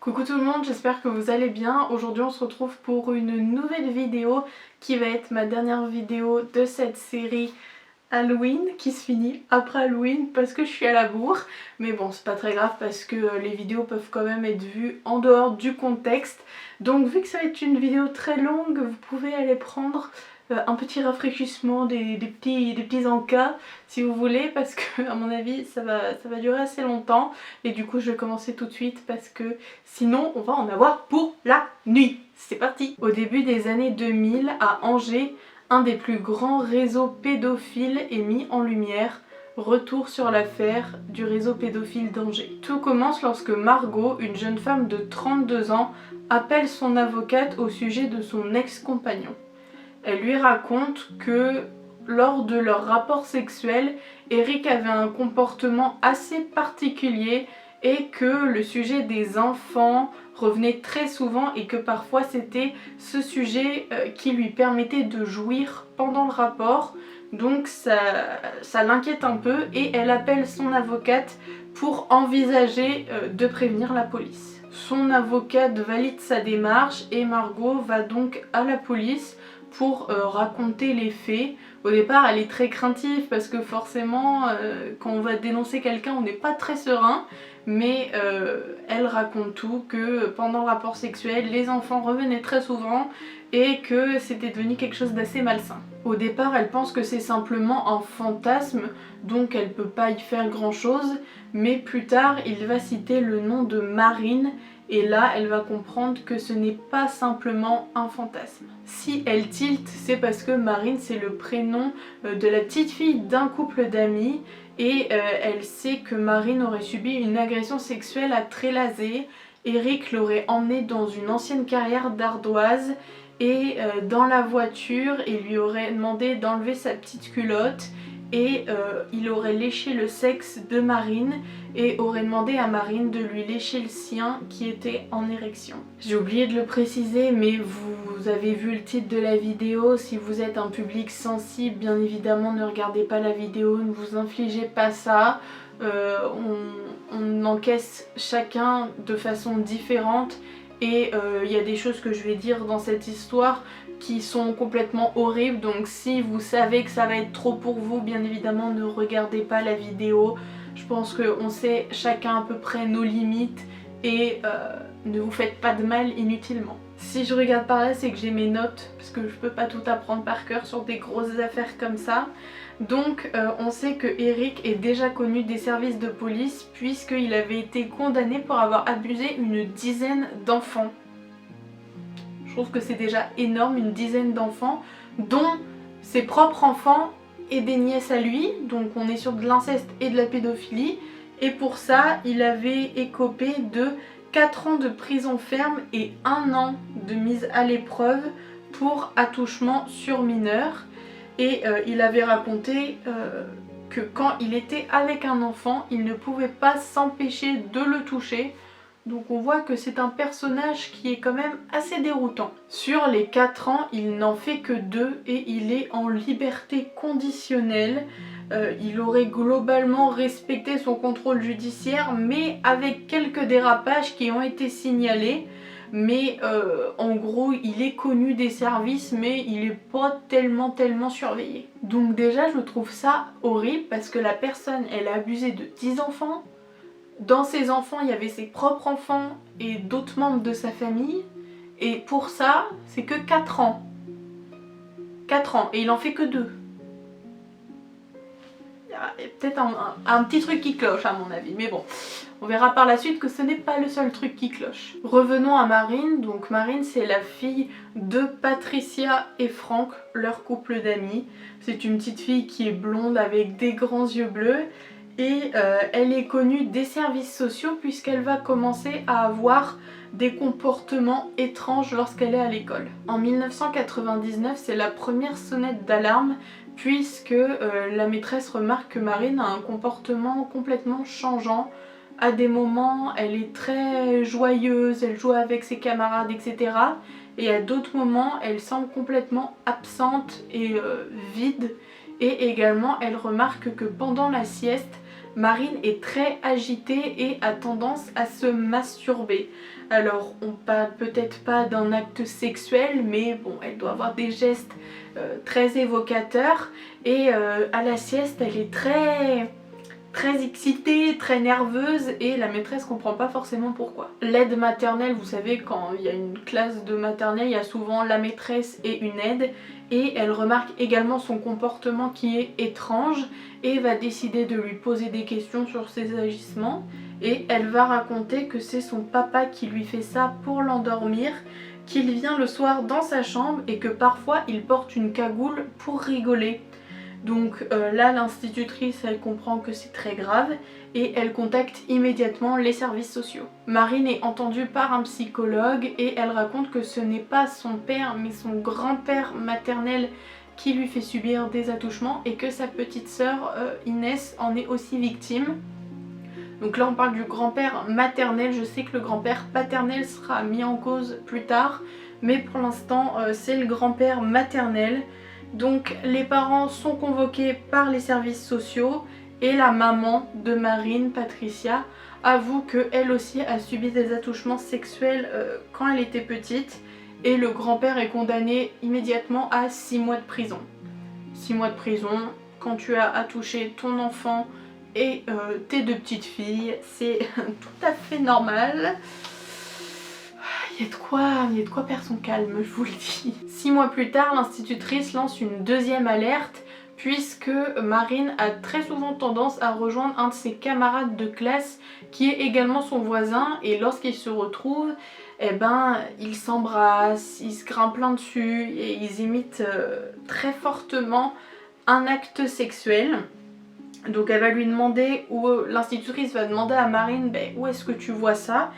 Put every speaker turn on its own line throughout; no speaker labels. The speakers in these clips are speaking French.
Coucou tout le monde, j'espère que vous allez bien. Aujourd'hui on se retrouve pour une nouvelle vidéo qui va être ma dernière vidéo de cette série Halloween qui se finit après Halloween parce que je suis à la bourre. Mais bon, c'est pas très grave parce que les vidéos peuvent quand même être vues en dehors du contexte. Donc vu que ça va être une vidéo très longue, vous pouvez aller prendre un petit rafraîchissement, des petits encas si vous voulez, parce que à mon avis ça va durer assez longtemps. Et du coup je vais commencer tout de suite parce que sinon on va en avoir pour la nuit. C'est parti! Au début des années 2000 à Angers, un des plus grands réseaux pédophiles est mis en lumière. Retour sur l'affaire du réseau pédophile d'Angers. Tout commence lorsque Margot, une jeune femme de 32 ans, appelle son avocate au sujet de son ex-compagnon. Elle lui raconte que lors de leur rapport sexuel, Eric avait un comportement assez particulier et que le sujet des enfants revenait très souvent et que parfois c'était ce sujet qui lui permettait de jouir pendant le rapport. Donc ça l'inquiète un peu et elle appelle son avocate pour envisager de prévenir la police. Son avocate valide sa démarche et Margot va donc à la police pour raconter les faits. Au départ elle est très craintive parce que forcément quand on va dénoncer quelqu'un on n'est pas très serein, mais elle raconte tout, que pendant le rapport sexuel les enfants revenaient très souvent et que c'était devenu quelque chose d'assez malsain. Au départ elle pense que c'est simplement un fantasme donc elle peut pas y faire grand chose, mais plus tard il va citer le nom de Marine. Et là, elle va comprendre que ce n'est pas simplement un fantasme. Si elle tilte, c'est parce que Marine, c'est le prénom de la petite fille d'un couple d'amis. Et elle sait que Marine aurait subi une agression sexuelle à Trélazé. Eric l'aurait emmenée dans une ancienne carrière d'ardoise. Et dans la voiture, il lui aurait demandé d'enlever sa petite culotte. Et il aurait léché le sexe de Marine et aurait demandé à Marine de lui lécher le sien qui était en érection. J'ai oublié de le préciser, mais vous avez vu le titre de la vidéo. Si vous êtes un public sensible, bien évidemment ne regardez pas la vidéo, ne vous infligez pas ça. On encaisse chacun de façon différente et il y a des choses que je vais dire dans cette histoire qui sont complètement horribles, donc si vous savez que ça va être trop pour vous, bien évidemment ne regardez pas la vidéo. Je pense qu'on sait chacun à peu près nos limites et ne vous faites pas de mal inutilement. Si je regarde par là, c'est que j'ai mes notes parce que je peux pas tout apprendre par cœur sur des grosses affaires comme ça. Donc on sait que Eric est déjà connu des services de police puisqu'il avait été condamné pour avoir abusé une dizaine d'enfants. Je trouve que c'est déjà énorme, une dizaine d'enfants, dont ses propres enfants et des nièces à lui, donc on est sur de l'inceste et de la pédophilie, et pour ça il avait écopé de 4 ans de prison ferme et 1 an de mise à l'épreuve pour attouchement sur mineur. Et il avait raconté que quand il était avec un enfant, il ne pouvait pas s'empêcher de le toucher. Donc on voit que c'est un personnage qui est quand même assez déroutant. Sur les 4 ans, il n'en fait que 2 et il est en liberté conditionnelle. Il aurait globalement respecté son contrôle judiciaire, mais avec quelques dérapages qui ont été signalés. Mais en gros, il est connu des services, mais il n'est pas tellement surveillé. Donc déjà, je trouve ça horrible parce que la personne, elle a abusé de 10 enfants. Dans ses enfants, il y avait ses propres enfants et d'autres membres de sa famille. Et pour ça, c'est que 4 ans. 4 ans. Et il en fait que 2. Il y a peut-être un petit truc qui cloche à mon avis. Mais bon, on verra par la suite que ce n'est pas le seul truc qui cloche. Revenons à Marine. Donc Marine, c'est la fille de Patricia et Franck, leur couple d'amis. C'est une petite fille qui est blonde avec des grands yeux bleus. Et elle est connue des services sociaux puisqu'elle va commencer à avoir des comportements étranges lorsqu'elle est à l'école. En 1999, c'est la première sonnette d'alarme puisque la maîtresse remarque que Marine a un comportement complètement changeant. À des moments, elle est très joyeuse, elle joue avec ses camarades, etc. Et à d'autres moments, elle semble complètement absente et vide. Et également, elle remarque que pendant la sieste, Marine est très agitée et a tendance à se masturber. Alors on parle peut-être pas d'un acte sexuel, mais bon, elle doit avoir des gestes très évocateurs et à la sieste elle est très excitée, très nerveuse et la maîtresse comprend pas forcément pourquoi. L'aide maternelle, vous savez, quand il y a une classe de maternelle, il y a souvent la maîtresse et une aide et elle remarque également son comportement qui est étrange et va décider de lui poser des questions sur ses agissements et elle va raconter que c'est son papa qui lui fait ça pour l'endormir, qu'il vient le soir dans sa chambre et que parfois il porte une cagoule pour rigoler. Donc là l'institutrice elle comprend que c'est très grave et elle contacte immédiatement les services sociaux. Marine est entendue par un psychologue et elle raconte que ce n'est pas son père mais son grand-père maternel qui lui fait subir des attouchements et que sa petite sœur Inès en est aussi victime. Donc là on parle du grand-père maternel, je sais que le grand-père paternel sera mis en cause plus tard, mais pour l'instant c'est le grand-père maternel. Donc les parents sont convoqués par les services sociaux et la maman de Marine, Patricia, avoue qu'elle aussi a subi des attouchements sexuels quand elle était petite et le grand-père est condamné immédiatement à 6 mois de prison. 6 mois de prison quand tu as attouché ton enfant et tes 2 petites filles, c'est tout à fait normal. Il y a de quoi perdre son calme, je vous le dis. 6 mois plus tard, l'institutrice lance une deuxième alerte puisque Marine a très souvent tendance à rejoindre un de ses camarades de classe qui est également son voisin et lorsqu'ils se retrouvent, eh ben, ils s'embrassent, ils se grimpent plein dessus et ils imitent très fortement un acte sexuel. Donc elle va lui demander, ou l'institutrice va demander à Marine, où est-ce que tu vois ça ?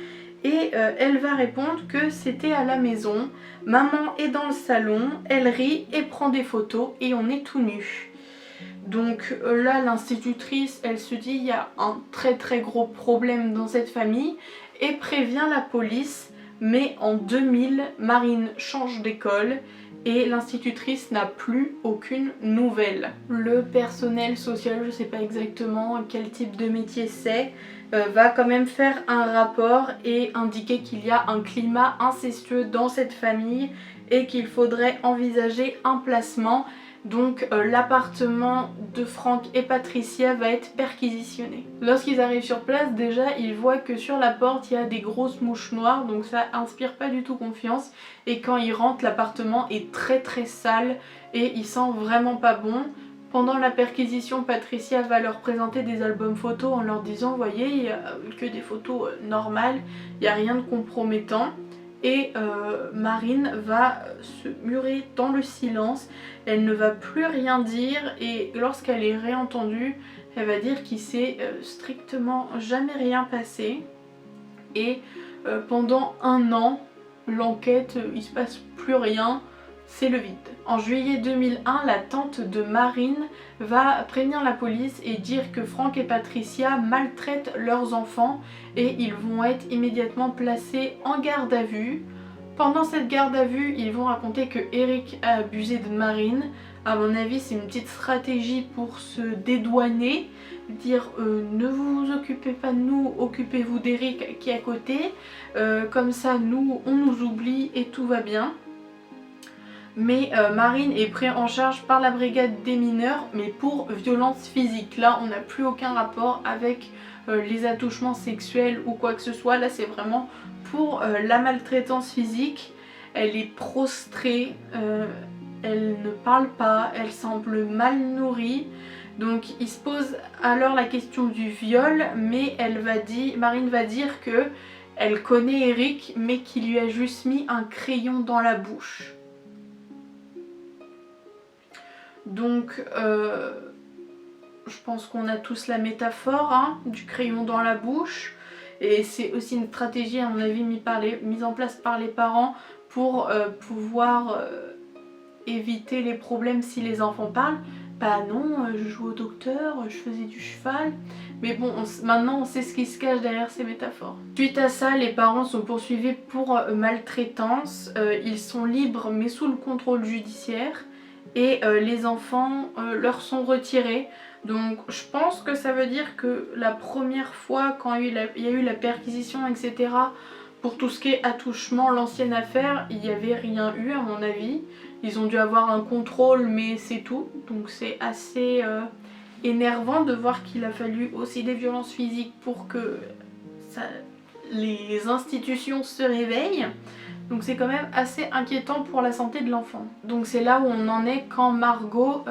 Et elle va répondre que c'était à la maison, maman est dans le salon, elle rit et prend des photos et on est tout nu. Donc là l'institutrice elle se dit il y a un très gros problème dans cette famille et prévient la police, mais en 2000 Marine change d'école et l'institutrice n'a plus aucune nouvelle. Le personnel social, je sais pas exactement quel type de métier c'est, va quand même faire un rapport et indiquer qu'il y a un climat incestueux dans cette famille et qu'il faudrait envisager un placement. Donc l'appartement de Franck et Patricia va être perquisitionné. Lorsqu'ils arrivent sur place, déjà ils voient que sur la porte il y a des grosses mouches noires, donc ça inspire pas du tout confiance. Et quand ils rentrent, l'appartement est très sale et il sent vraiment pas bon. Pendant la perquisition, Patricia va leur présenter des albums photos en leur disant « Voyez, il n'y a que des photos normales, il n'y a rien de compromettant ». Et Marine va se murer dans le silence, elle ne va plus rien dire et lorsqu'elle est réentendue, elle va dire qu'il s'est strictement jamais rien passé. Et pendant 1 an, l'enquête, il se passe plus rien, c'est le vide. En juillet 2001, la tante de Marine va prévenir la police et dire que Franck et Patricia maltraitent leurs enfants et ils vont être immédiatement placés en garde à vue. Pendant cette garde à vue, ils vont raconter que Eric a abusé de Marine. À mon avis, c'est une petite stratégie pour se dédouaner, dire ne vous occupez pas de nous, occupez-vous d'Eric qui est à côté, comme ça nous on nous oublie et tout va bien. Mais Marine est prise en charge par la brigade des mineurs, mais pour violence physique. Là, on n'a plus aucun rapport avec les attouchements sexuels ou quoi que ce soit. Là, c'est vraiment pour la maltraitance physique. Elle est prostrée, elle ne parle pas, elle semble mal nourrie. Donc il se pose alors la question du viol, mais Marine va dire que elle connaît Eric, mais qu'il lui a juste mis un crayon dans la bouche. Donc je pense qu'on a tous la métaphore du crayon dans la bouche. Et c'est aussi une stratégie à mon avis mise en place par les parents pour pouvoir éviter les problèmes si les enfants parlent. Bah non, je joue au docteur, je faisais du cheval. Mais bon, maintenant on sait ce qui se cache derrière ces métaphores. Suite à ça, les parents sont poursuivis pour maltraitance. Ils sont libres mais sous le contrôle judiciaire. Et les enfants leur sont retirés. Donc je pense que ça veut dire que la première fois quand il y a eu la perquisition etc. pour tout ce qui est attouchement, l'ancienne affaire, il n'y avait rien eu à mon avis. Ils ont dû avoir un contrôle mais c'est tout. Donc c'est assez énervant de voir qu'il a fallu aussi des violences physiques pour que les institutions se réveillent. Donc c'est quand même assez inquiétant pour la santé de l'enfant. Donc c'est là où on en est quand Margot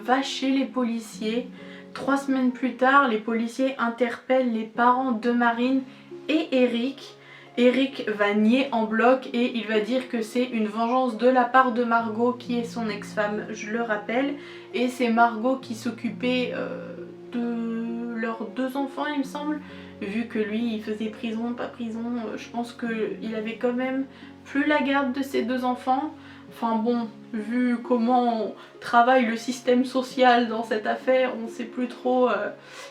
va chez les policiers. 3 semaines plus tard, les policiers interpellent les parents de Marine et Eric. Eric va nier en bloc et il va dire que c'est une vengeance de la part de Margot qui est son ex-femme, je le rappelle. Et c'est Margot qui s'occupait de leurs 2 enfants il me semble. Vu que lui il faisait prison, pas prison, je pense qu'il avait quand même plus la garde de ses 2 enfants. Enfin bon, vu comment travaille le système social dans cette affaire, on sait plus trop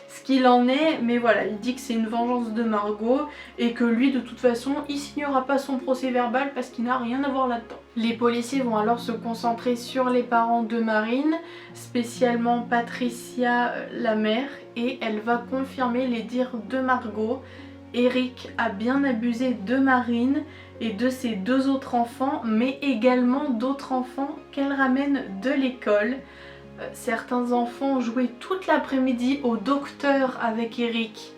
ce qu'il en est. Mais voilà, il dit que c'est une vengeance de Margot et que lui de toute façon il signera pas son procès verbal parce qu'il n'a rien à voir là-dedans. Les policiers vont alors se concentrer sur les parents de Marine, spécialement Patricia la mère, et elle va confirmer les dires de Margot. Eric a bien abusé de Marine et de ses 2 autres enfants, mais également d'autres enfants qu'elle ramène de l'école. Certains enfants jouaient toute l'après-midi au docteur avec Eric.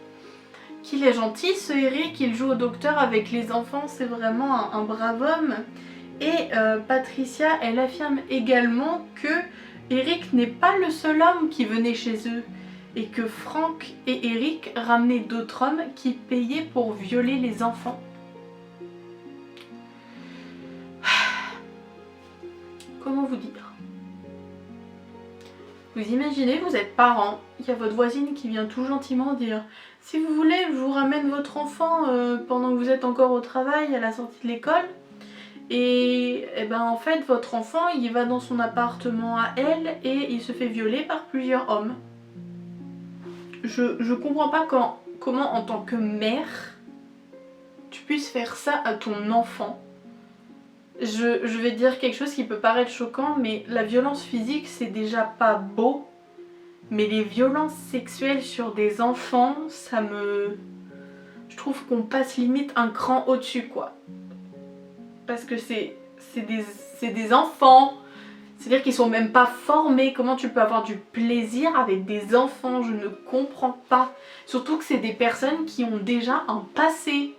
Qu'il est gentil ce Eric, il joue au docteur avec les enfants, c'est vraiment un brave homme. Et Patricia, elle affirme également que Eric n'est pas le seul homme qui venait chez eux et que Franck et Eric ramenaient d'autres hommes qui payaient pour violer les enfants. Comment vous dire? Vous imaginez, vous êtes parents, il y a votre voisine qui vient tout gentiment dire « Si vous voulez, je vous ramène votre enfant pendant que vous êtes encore au travail à la sortie de l'école. » Et ben en fait, votre enfant, il va dans son appartement à elle et il se fait violer par plusieurs hommes. Je comprends pas comment en tant que mère, tu puisses faire ça à ton enfant. Je vais dire quelque chose qui peut paraître choquant, mais la violence physique c'est déjà pas beau. Mais les violences sexuelles sur des enfants, ça me... Je trouve qu'on passe limite un cran au-dessus quoi. Parce que c'est des enfants. C'est-à-dire qu'ils sont même pas formés. Comment tu peux avoir du plaisir avec des enfants? Je ne comprends pas. Surtout que c'est des personnes qui ont déjà un passé.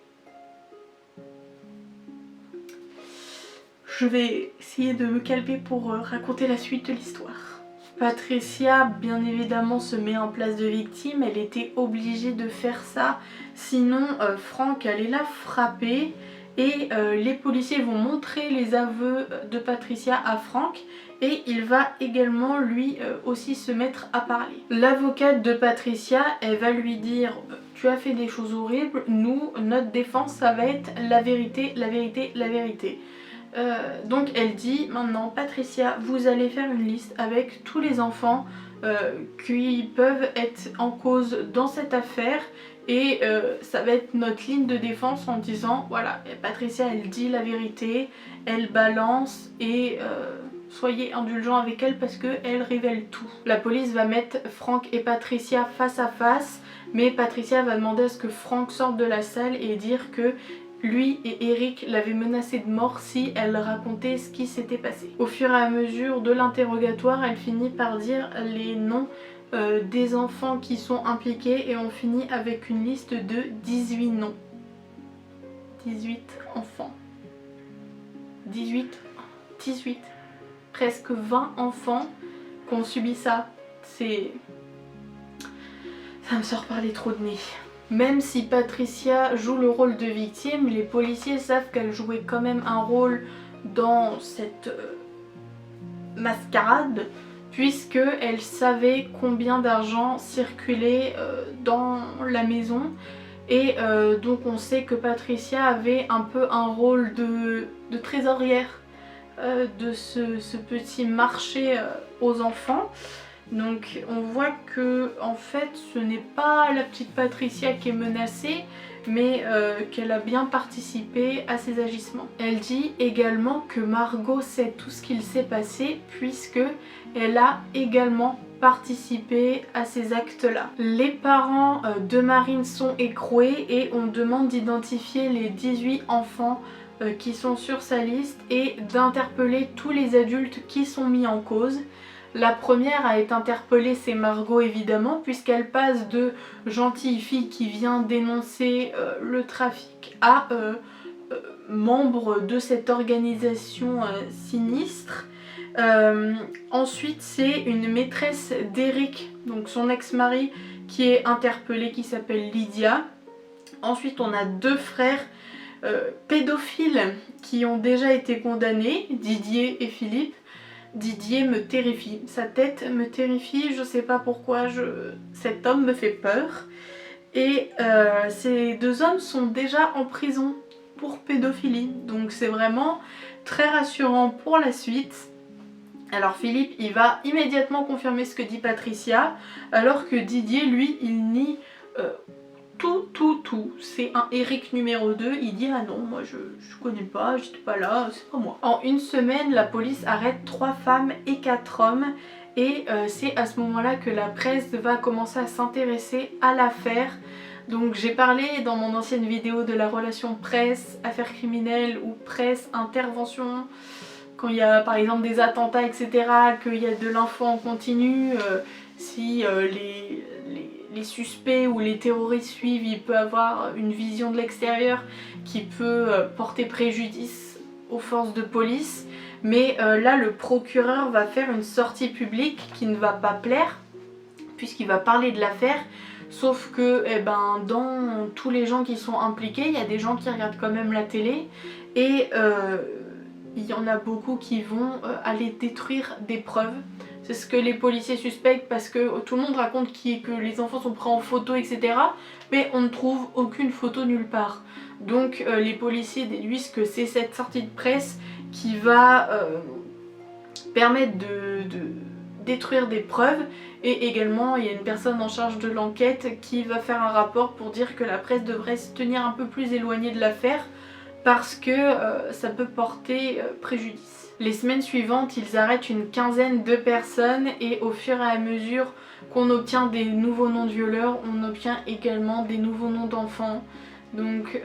Je vais essayer de me calmer pour raconter la suite de l'histoire. Patricia, bien évidemment, se met en place de victime. Elle était obligée de faire ça. Sinon, Franck allait la frapper. Et les policiers vont montrer les aveux de Patricia à Franck. Et il va également lui aussi se mettre à parler. L'avocate de Patricia, elle va lui dire « Tu as fait des choses horribles, nous, notre défense, ça va être la vérité, la vérité, la vérité. » Donc elle dit maintenant Patricia, vous allez faire une liste avec tous les enfants qui peuvent être en cause dans cette affaire et ça va être notre ligne de défense en disant voilà, Patricia elle dit la vérité, elle balance et soyez indulgents avec elle parce qu'elle révèle tout. La police va mettre Franck et Patricia face à face, mais Patricia va demander à ce que Franck sorte de la salle et dire que lui et Eric l'avaient menacée de mort si elle racontait ce qui s'était passé. Au fur et à mesure de l'interrogatoire, elle finit par dire les noms des enfants qui sont impliqués et on finit avec une liste de 18 noms. 18 enfants. 18. Presque 20 enfants qui ont subi ça. Ça me sort par les trous de nez. Même si Patricia joue le rôle de victime, les policiers savent qu'elle jouait quand même un rôle dans cette mascarade, puisqu'elle savait combien d'argent circulait dans la maison. Et donc on sait que Patricia avait un peu un rôle de trésorière de ce petit marché aux enfants. Donc on voit que en fait ce n'est pas la petite Patricia qui est menacée, mais qu'elle a bien participé à ces agissements. Elle dit également que Margot sait tout ce qu'il s'est passé puisque elle a également participé à ces actes-là. Les parents de Marine sont écroués et on demande d'identifier les 18 enfants qui sont sur sa liste et d'interpeller tous les adultes qui sont mis en cause. La première à être interpellée, c'est Margot évidemment, puisqu'elle passe de gentille fille qui vient dénoncer le trafic à membre de cette organisation sinistre. Ensuite, c'est une maîtresse d'Eric, donc son ex-mari, qui est interpellée, qui s'appelle Lydia. Ensuite, on a deux frères pédophiles qui ont déjà été condamnés, Didier et Philippe. Didier me terrifie, sa tête me terrifie, je sais pas pourquoi, cet homme me fait peur. Et ces deux hommes sont déjà en prison pour pédophilie, donc c'est vraiment très rassurant pour la suite. Alors Philippe, il va immédiatement confirmer ce que dit Patricia, alors que Didier, lui, il nie tout. C'est un Eric numéro 2, il dit ah non, moi je connais pas, j'étais pas là, c'est pas moi. En une semaine, la police arrête 3 femmes et 4 hommes et c'est à ce moment-là que la presse va commencer à s'intéresser à l'affaire. Donc j'ai parlé dans mon ancienne vidéo de la relation presse, affaires criminelles ou presse, intervention, quand il y a par exemple des attentats etc, qu'il y a de l'info en continu, si les suspects ou les terroristes suivent, il peut avoir une vision de l'extérieur qui peut porter préjudice aux forces de police. Mais là, le procureur va faire une sortie publique qui ne va pas plaire, puisqu'il va parler de l'affaire. Sauf que dans tous les gens qui sont impliqués, il y a des gens qui regardent quand même la télé. Et il y en a beaucoup qui vont aller détruire des preuves. C'est ce que les policiers suspectent parce que tout le monde raconte que les enfants sont pris en photo, etc. Mais on ne trouve aucune photo nulle part. Donc les policiers déduisent que c'est cette sortie de presse qui va permettre de détruire des preuves. Et également il y a une personne en charge de l'enquête qui va faire un rapport pour dire que la presse devrait se tenir un peu plus éloignée de l'affaire parce que ça peut porter préjudice. Les semaines suivantes, ils arrêtent une quinzaine de personnes et au fur et à mesure qu'on obtient des nouveaux noms de violeurs, on obtient également des nouveaux noms d'enfants. Donc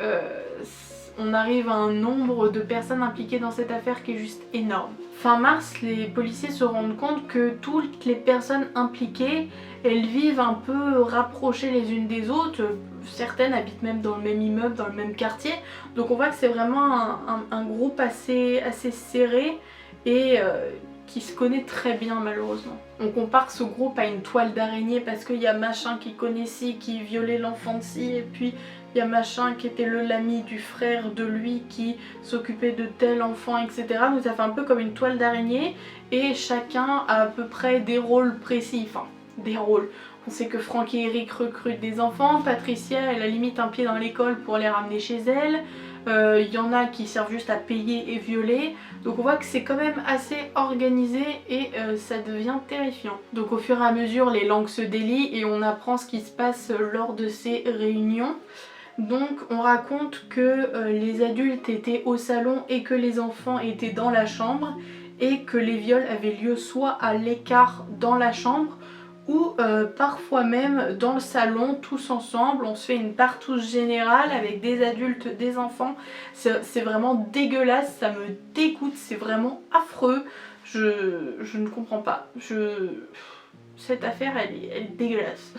on arrive à un nombre de personnes impliquées dans cette affaire qui est juste énorme. Fin mars, les policiers se rendent compte que toutes les personnes impliquées, elles vivent un peu rapprochées les unes des autres. Certaines habitent même dans le même immeuble, dans le même quartier. Donc on voit que c'est vraiment un groupe assez serré et qui se connaît très bien malheureusement. On compare ce groupe à une toile d'araignée parce qu'il y a machin qui connaît ci, qui violait l'enfant de ci, et puis il y a machin qui était l'ami du frère de lui qui s'occupait de tel enfant, etc. Donc ça fait un peu comme une toile d'araignée et chacun a à peu près des rôles précis, enfin des rôles. On sait que Franck et Eric recrutent des enfants, Patricia elle a limite un pied dans l'école pour les ramener chez elle, il y en a qui servent juste à payer et violer, donc on voit que c'est quand même assez organisé et ça devient terrifiant. Donc au fur et à mesure les langues se délient et on apprend ce qui se passe lors de ces réunions. Donc on raconte que les adultes étaient au salon et que les enfants étaient dans la chambre et que les viols avaient lieu soit à l'écart dans la chambre ou parfois même dans le salon tous ensemble. On se fait une partouze générale avec des adultes, des enfants. C'est vraiment dégueulasse, ça me dégoûte, c'est vraiment affreux. Je ne comprends pas. Cette affaire elle est dégueulasse.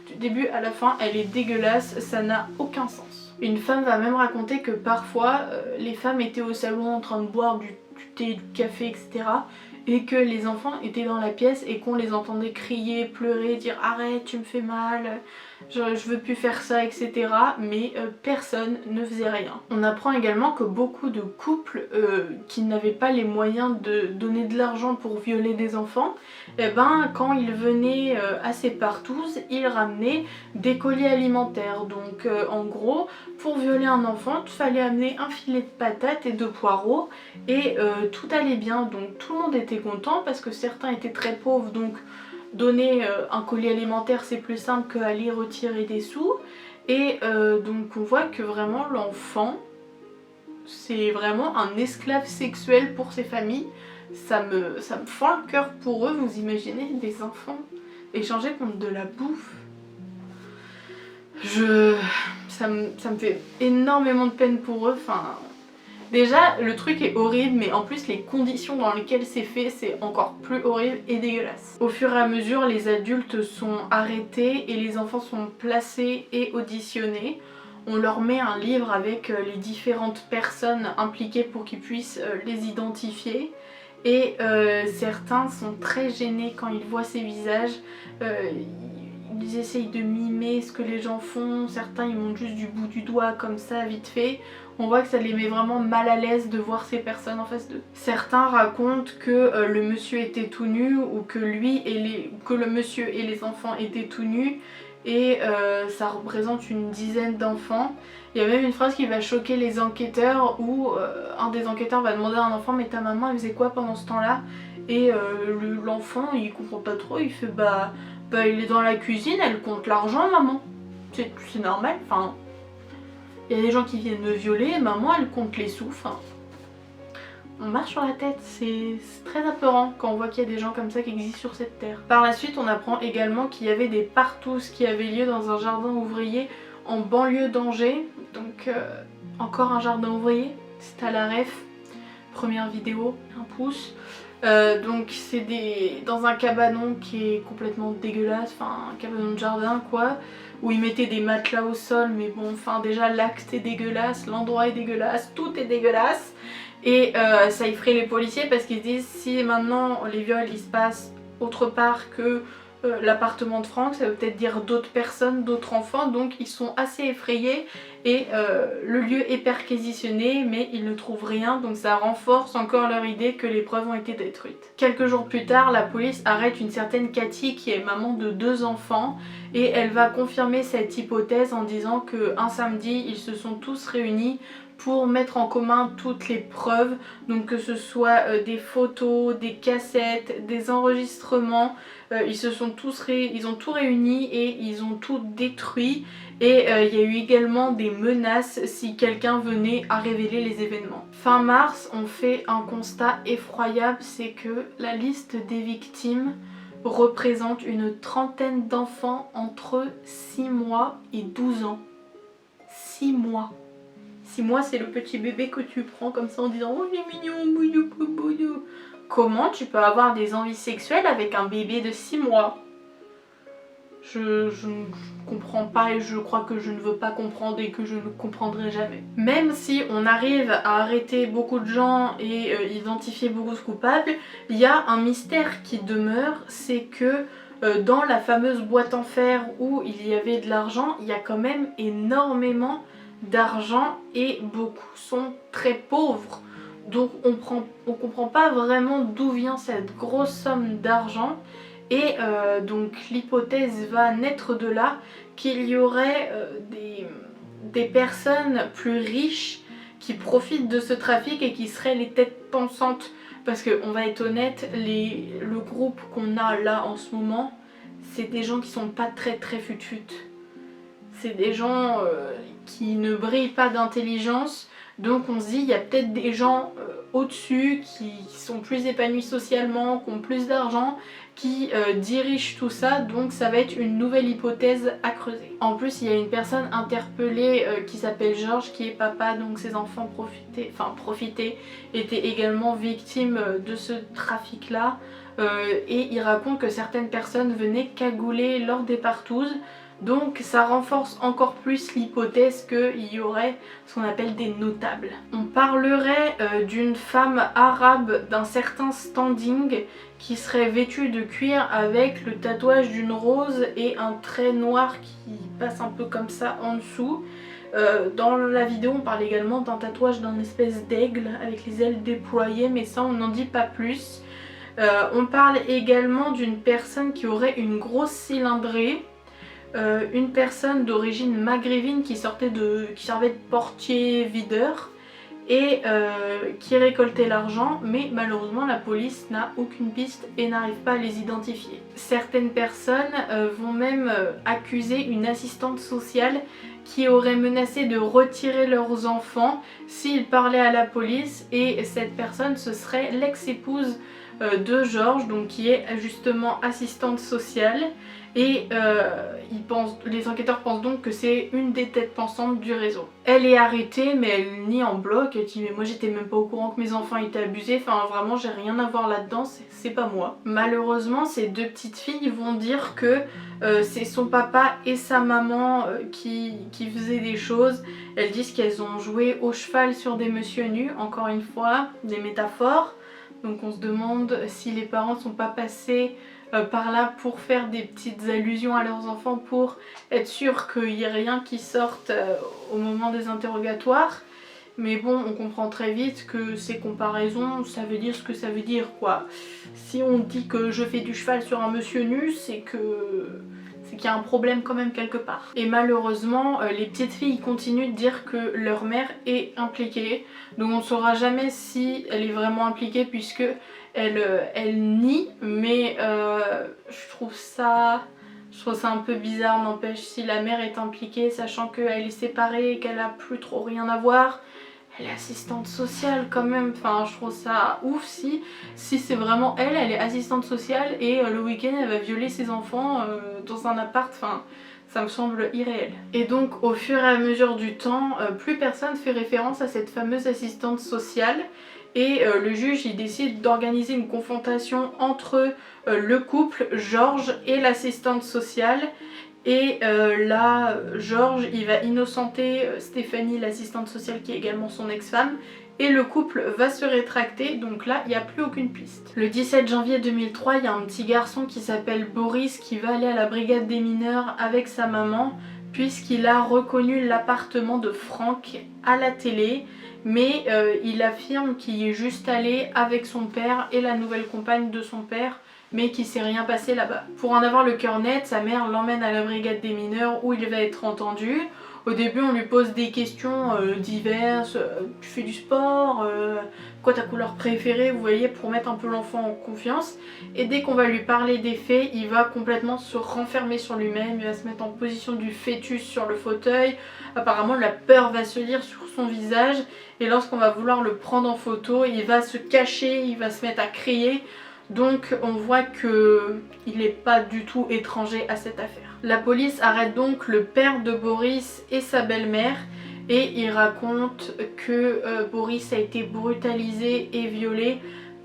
Du début à la fin elle est dégueulasse, ça n'a aucun sens. Une femme va même raconter que parfois les femmes étaient au salon en train de boire du thé, du café, etc. et que les enfants étaient dans la pièce et qu'on les entendait crier, pleurer, dire arrête tu me fais mal, je veux plus faire ça, etc. Mais personne ne faisait rien. On apprend également que beaucoup de couples qui n'avaient pas les moyens de donner de l'argent pour violer des enfants, et quand ils venaient à ces partouzes, ils ramenaient des colis alimentaires. Donc en gros, pour violer un enfant, il fallait amener un filet de patates et de poireaux et tout allait bien. Donc tout le monde était content parce que certains étaient très pauvres, donc donner un colis alimentaire c'est plus simple qu'aller retirer des sous. Et donc on voit que vraiment l'enfant c'est vraiment un esclave sexuel pour ces familles. Ça me fend le cœur pour eux. Vous imaginez des enfants échanger contre de la bouffe? Ça me fait énormément de peine pour eux. Enfin, déjà le truc est horrible, mais en plus les conditions dans lesquelles c'est fait c'est encore plus horrible et dégueulasse. Au fur et à mesure les adultes sont arrêtés et les enfants sont placés et auditionnés. On leur met un livre avec les différentes personnes impliquées pour qu'ils puissent les identifier. Et certains sont très gênés quand ils voient ces visages. Ils essayent de mimer ce que les gens font. Certains ils montent juste du bout du doigt comme ça vite fait. On voit que ça les met vraiment mal à l'aise de voir ces personnes en face d'eux. Certains racontent que le monsieur était tout nu ou que le monsieur et les enfants étaient tout nus. Et ça représente une dizaine d'enfants. Il y a même une phrase qui va choquer les enquêteurs où un des enquêteurs va demander à un enfant mais ta maman elle faisait quoi pendant ce temps-là? Et l'enfant il comprend pas trop, il fait bah il est dans la cuisine, elle compte l'argent maman. C'est normal, enfin il y a des gens qui viennent me violer, maman elle compte les sous, enfin on marche sur la tête, c'est très apeurant quand on voit qu'il y a des gens comme ça qui existent sur cette terre. Par la suite on apprend également qu'il y avait des partouzes qui avaient lieu dans un jardin ouvrier en banlieue d'Angers. Donc encore un jardin ouvrier, c'est à la ref, première vidéo, un pouce. Donc c'est dans un cabanon qui est complètement dégueulasse, enfin un cabanon de jardin quoi, où ils mettaient des matelas au sol, mais bon enfin déjà l'acte est dégueulasse, l'endroit est dégueulasse, tout est dégueulasse. Et ça effraie les policiers parce qu'ils disent si maintenant les viols ils se passent autre part que l'appartement de Franck, ça veut peut-être dire d'autres personnes, d'autres enfants, donc ils sont assez effrayés et le lieu est perquisitionné mais ils ne trouvent rien, donc ça renforce encore leur idée que les preuves ont été détruites. Quelques jours plus tard, la police arrête une certaine Cathy qui est maman de 2 enfants et elle va confirmer cette hypothèse en disant qu'un samedi ils se sont tous réunis pour mettre en commun toutes les preuves, donc que ce soit des photos, des cassettes, des enregistrements, ils ont tout réuni et ils ont tout détruit. Et il y a eu également des menaces si quelqu'un venait à révéler les événements. Fin mars, on fait un constat effroyable, c'est que la liste des victimes représente une trentaine d'enfants entre 6 mois et 12 ans. 6 mois. 6 mois c'est le petit bébé que tu prends comme ça en disant oh il est mignon, boudou, boudou. Comment tu peux avoir des envies sexuelles avec un bébé de 6 mois? Je ne comprends pas et je crois que je ne veux pas comprendre et que je ne comprendrai jamais. Même si on arrive à arrêter beaucoup de gens et identifier beaucoup de coupables, il y a un mystère qui demeure, c'est que dans la fameuse boîte en fer où il y avait de l'argent, il y a quand même énormément d'argent et beaucoup sont très pauvres. Donc on comprend pas vraiment d'où vient cette grosse somme d'argent. Et donc l'hypothèse va naître de là qu'il y aurait des personnes plus riches qui profitent de ce trafic et qui seraient les têtes pensantes. Parce qu'on va être honnête, le groupe qu'on a là en ce moment, c'est des gens qui sont pas très fut-fut. C'est des gens qui ne brillent pas d'intelligence. Donc on se dit il y a peut-être des gens au-dessus qui sont plus épanouis socialement, qui ont plus d'argent, qui dirigent tout ça, donc ça va être une nouvelle hypothèse à creuser. En plus il y a une personne interpellée qui s'appelle Georges qui est papa, donc ses enfants étaient également victimes de ce trafic là et il raconte que certaines personnes venaient cagouler lors des partouzes. Donc ça renforce encore plus l'hypothèse qu'il y aurait ce qu'on appelle des notables. On parlerait d'une femme arabe d'un certain standing qui serait vêtue de cuir avec le tatouage d'une rose et un trait noir qui passe un peu comme ça en dessous. Dans la vidéo on parle également d'un tatouage d'un espèce d'aigle avec les ailes déployées, mais ça on n'en dit pas plus. On parle également d'une personne qui aurait une grosse cylindrée. Une personne d'origine maghrébine qui servait de portier videur et qui récoltaient l'argent, mais malheureusement la police n'a aucune piste et n'arrive pas à les identifier. Certaines personnes vont même accuser une assistante sociale qui aurait menacé de retirer leurs enfants s'ils parlaient à la police, et cette personne ce serait l'ex-épouse de George, donc qui est justement assistante sociale, et les enquêteurs pensent donc que c'est une des têtes pensantes du réseau. Elle est arrêtée mais elle nie en bloc, elle dit mais moi j'étais même pas au courant que mes enfants étaient abusés, enfin vraiment j'ai rien à voir là-dedans, c'est pas moi. Malheureusement ces deux petites filles vont dire que c'est son papa et sa maman qui faisaient des choses. Elles disent qu'elles ont joué au cheval sur des monsieur nus, encore une fois des métaphores. Donc on se demande si les parents sont pas passés par là pour faire des petites allusions à leurs enfants pour être sûr qu'il n'y ait rien qui sorte au moment des interrogatoires. Mais bon, on comprend très vite que ces comparaisons, ça veut dire ce que ça veut dire quoi. Si on dit que je fais du cheval sur un monsieur nu, c'est qu'il y a un problème quand même quelque part. Et malheureusement, les petites filles continuent de dire que leur mère est impliquée. Donc on ne saura jamais si elle est vraiment impliquée puisque elle nie, mais je trouve ça un peu bizarre, n'empêche, si la mère est impliquée, sachant qu'elle est séparée et qu'elle a plus trop rien à voir. Elle est assistante sociale quand même, enfin je trouve ça ouf si c'est vraiment elle est assistante sociale et le week-end elle va violer ses enfants dans un appart, enfin ça me semble irréel. Et donc au fur et à mesure du temps, plus personne fait référence à cette fameuse assistante sociale et le juge il décide d'organiser une confrontation entre le couple, George et l'assistante sociale. Et là, George, il va innocenter Stéphanie, l'assistante sociale qui est également son ex-femme, et le couple va se rétracter, donc là, il n'y a plus aucune piste. Le 17 janvier 2003, il y a un petit garçon qui s'appelle Boris qui va aller à la brigade des mineurs avec sa maman, puisqu'il a reconnu l'appartement de Frank à la télé, mais il affirme qu'il est juste allé avec son père et la nouvelle compagne de son père, mais qu'il s'est rien passé là-bas. Pour en avoir le cœur net, sa mère l'emmène à la brigade des mineurs où il va être entendu. Au début on lui pose des questions diverses, tu fais du sport, quoi ta couleur préférée, vous voyez, pour mettre un peu l'enfant en confiance. Et dès qu'on va lui parler des faits, il va complètement se renfermer sur lui-même, il va se mettre en position du fœtus sur le fauteuil. Apparemment la peur va se lire sur son visage et lorsqu'on va vouloir le prendre en photo, il va se cacher, il va se mettre à crier. Donc on voit qu'il n'est pas du tout étranger à cette affaire. La police arrête donc le père de Boris et sa belle-mère et il raconte que Boris a été brutalisé et violé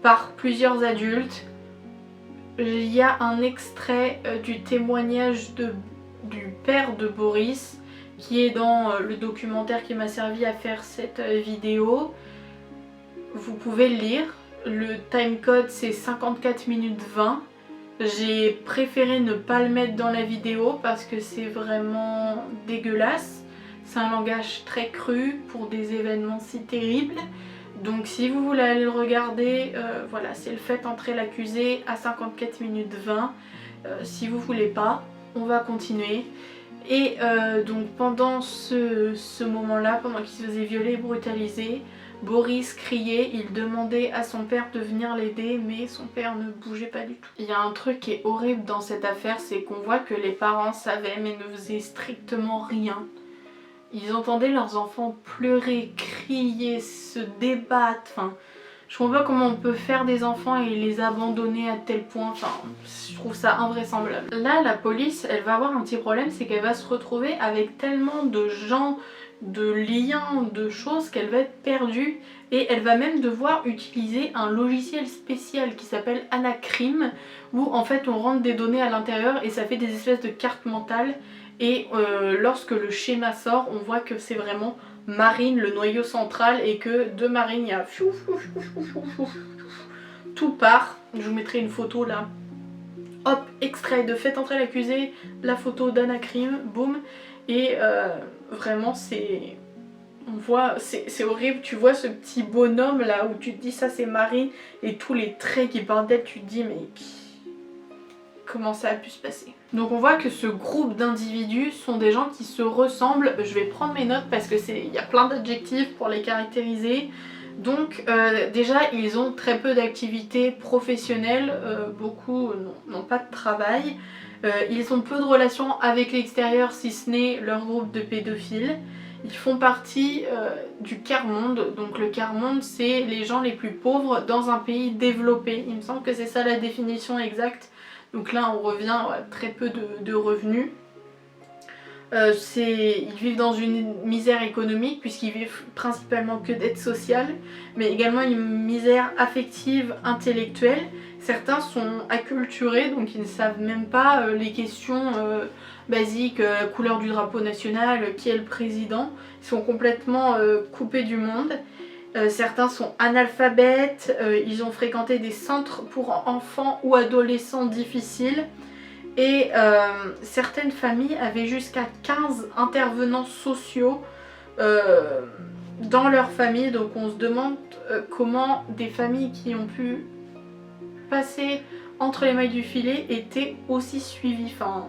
par plusieurs adultes. Il y a un extrait du témoignage du père de Boris qui est dans le documentaire qui m'a servi à faire cette vidéo. Vous pouvez le lire. Le timecode c'est 54 minutes 20. J'ai préféré ne pas le mettre dans la vidéo parce que c'est vraiment dégueulasse. C'est un langage très cru pour des événements si terribles. Donc si vous voulez aller le regarder, voilà, c'est le fait entrer l'accusé à 54 minutes 20. Si vous voulez pas, on va continuer. Et donc pendant ce moment-là, pendant qu'il se faisait violer et brutaliser, Boris criait, il demandait à son père de venir l'aider, mais son père ne bougeait pas du tout. Il y a un truc qui est horrible dans cette affaire, c'est qu'on voit que les parents savaient mais ne faisaient strictement rien. Ils entendaient leurs enfants pleurer, crier, se débattre, enfin... Je comprends pas comment on peut faire des enfants et les abandonner à tel point, enfin je trouve ça invraisemblable. Là la police elle va avoir un petit problème, c'est qu'elle va se retrouver avec tellement de gens, de liens, de choses qu'elle va être perdue et elle va même devoir utiliser un logiciel spécial qui s'appelle Anacrim où en fait on rentre des données à l'intérieur et ça fait des espèces de cartes mentales et lorsque le schéma sort on voit que c'est vraiment Marine, le noyau central, et que de Marine il y a tout part. Je vous mettrai une photo là. Hop, extrait de Faites entrer l'accusé, la photo d'Anacrim, boum. Et vraiment c'est... On voit, c'est horrible, tu vois ce petit bonhomme là où tu te dis ça c'est Marine et tous les traits qui partent d'elle, tu te dis mais comment ça a pu se passer? Donc on voit que ce groupe d'individus sont des gens qui se ressemblent. Je vais prendre mes notes parce que il y a plein d'adjectifs pour les caractériser. Donc déjà ils ont très peu d'activités professionnelles, beaucoup n'ont pas de travail. Ils ont peu de relations avec l'extérieur si ce n'est leur groupe de pédophiles. Ils font partie du quart-monde. Donc le quart-monde, c'est les gens les plus pauvres dans un pays développé. Il me semble que c'est ça la définition exacte. Donc là on revient à très peu de revenus. Ils vivent dans une misère économique puisqu'ils vivent principalement que d'aide sociale, mais également une misère affective, intellectuelle. Certains sont acculturés, donc ils ne savent même pas les questions basiques, couleur du drapeau national, qui est le président. Ils sont complètement coupés du monde. Certains sont analphabètes, ils ont fréquenté des centres pour enfants ou adolescents difficiles. Et certaines familles avaient jusqu'à 15 intervenants sociaux dans leur famille. Donc on se demande comment des familles qui ont pu passer entre les mailles du filet étaient aussi suivies. Enfin,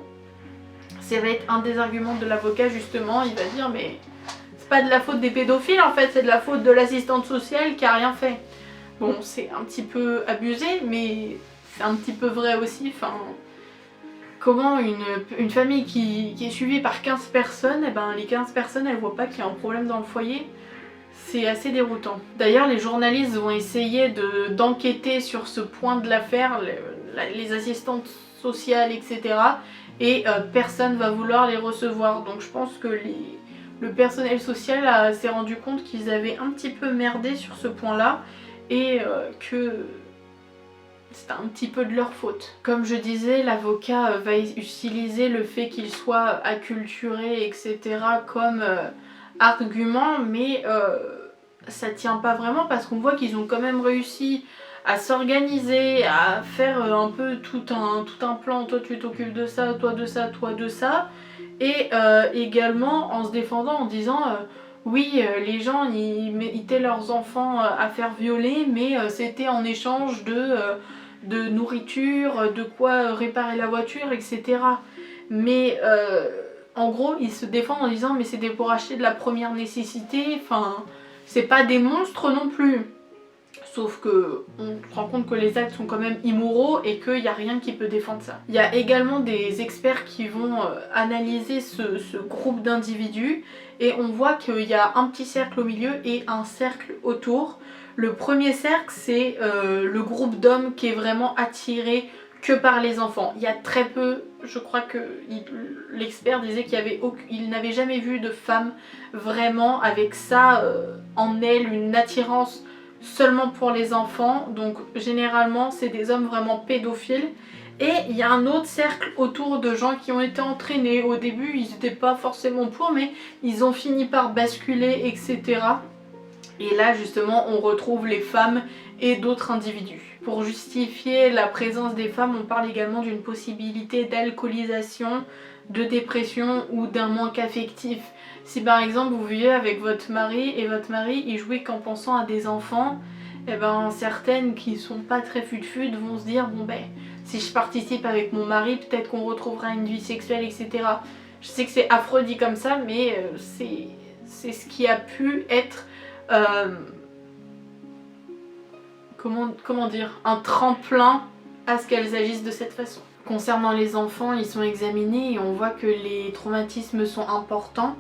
ça va être un des arguments de l'avocat justement. Il va dire mais c'est pas de la faute des pédophiles en fait, c'est de la faute de l'assistante sociale qui a rien fait. Bon, c'est un petit peu abusé, mais c'est un petit peu vrai aussi. Enfin, comment une famille qui est suivie par 15 personnes, et ben les 15 personnes elles voient pas qu'il y a un problème dans le foyer. C'est assez déroutant. D'ailleurs les journalistes vont essayer d'enquêter sur ce point de l'affaire, les assistantes sociales etc. Et personne va vouloir les recevoir. Donc je pense que le personnel social s'est rendu compte qu'ils avaient un petit peu merdé sur ce point là et que c'est un petit peu de leur faute. Comme je disais, l'avocat va utiliser le fait qu'il soit acculturé, etc. comme argument, mais ça tient pas vraiment parce qu'on voit qu'ils ont quand même réussi à s'organiser, à faire un peu tout un plan, toi tu t'occupes de ça, toi de ça, toi de ça, et également en se défendant en disant oui, les gens ils mettaient leurs enfants à faire violer, mais c'était en échange de nourriture, de quoi réparer la voiture, etc. Mais en gros, ils se défendent en disant mais c'était pour acheter de la première nécessité, enfin, c'est pas des monstres non plus. Sauf que on se rend compte que les actes sont quand même immoraux et qu'il n'y a rien qui peut défendre ça. Il y a également des experts qui vont analyser ce groupe d'individus et on voit qu'il y a un petit cercle au milieu et un cercle autour. Le premier cercle, c'est le groupe d'hommes qui est vraiment attiré que par les enfants. Il y a très peu, je crois que l'expert disait qu'il n'avait jamais vu de femme vraiment avec ça en elle, une attirance seulement pour les enfants. Donc généralement c'est des hommes vraiment pédophiles. Et il y a un autre cercle autour de gens qui ont été entraînés. Au début ils n'étaient pas forcément pour, mais ils ont fini par basculer, etc. Et là justement on retrouve les femmes et d'autres individus. Pour justifier la présence des femmes, on parle également d'une possibilité d'alcoolisation, de dépression ou d'un manque affectif. Si par exemple vous vivez avec votre mari et votre mari il jouit qu'en pensant à des enfants, et ben certaines qui sont pas très fut-fut vont se dire bon ben si je participe avec mon mari peut-être qu'on retrouvera une vie sexuelle, etc. Je sais que c'est affreux dit comme ça, mais c'est ce qui a pu être comment dire, un tremplin à ce qu'elles agissent de cette façon. Concernant les enfants, ils sont examinés et on voit que les traumatismes sont importants.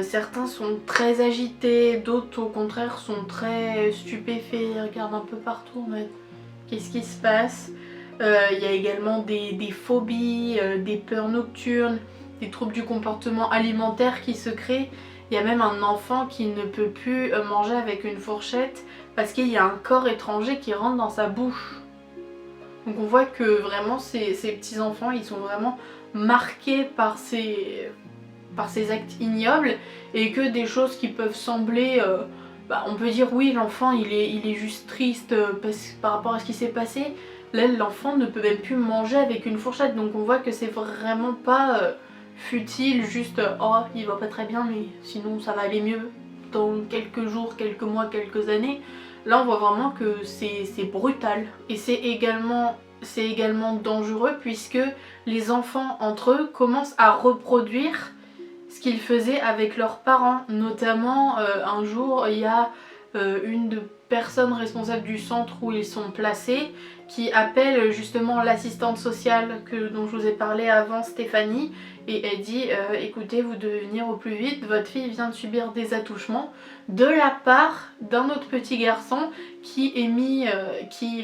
Certains sont très agités, d'autres au contraire sont très stupéfaits, ils regardent un peu partout en mode qu'est-ce qui se passe. Il y a également des phobies, des peurs nocturnes, des troubles du comportement alimentaire qui se créent. Il y a même un enfant qui ne peut plus manger avec une fourchette parce qu'il y a un corps étranger qui rentre dans sa bouche. Donc on voit que vraiment ces petits enfants ils sont vraiment marqués par ces actes ignobles et que des choses qui peuvent sembler on peut dire oui l'enfant il est juste triste par rapport à ce qui s'est passé. Là l'enfant ne peut même plus manger avec une fourchette, donc on voit que c'est vraiment pas futile, juste oh il va pas très bien mais sinon ça va aller mieux dans quelques jours, quelques mois, quelques années. Là on voit vraiment que c'est brutal et c'est également c'est également dangereux puisque les enfants entre eux commencent à reproduire ce qu'ils faisaient avec leurs parents. Notamment un jour il y a une de personnes responsables du centre où ils sont placés qui appelle justement l'assistante sociale dont je vous ai parlé avant, Stéphanie, et elle dit écoutez, vous devez venir au plus vite, votre fille vient de subir des attouchements de la part d'un autre petit garçon qui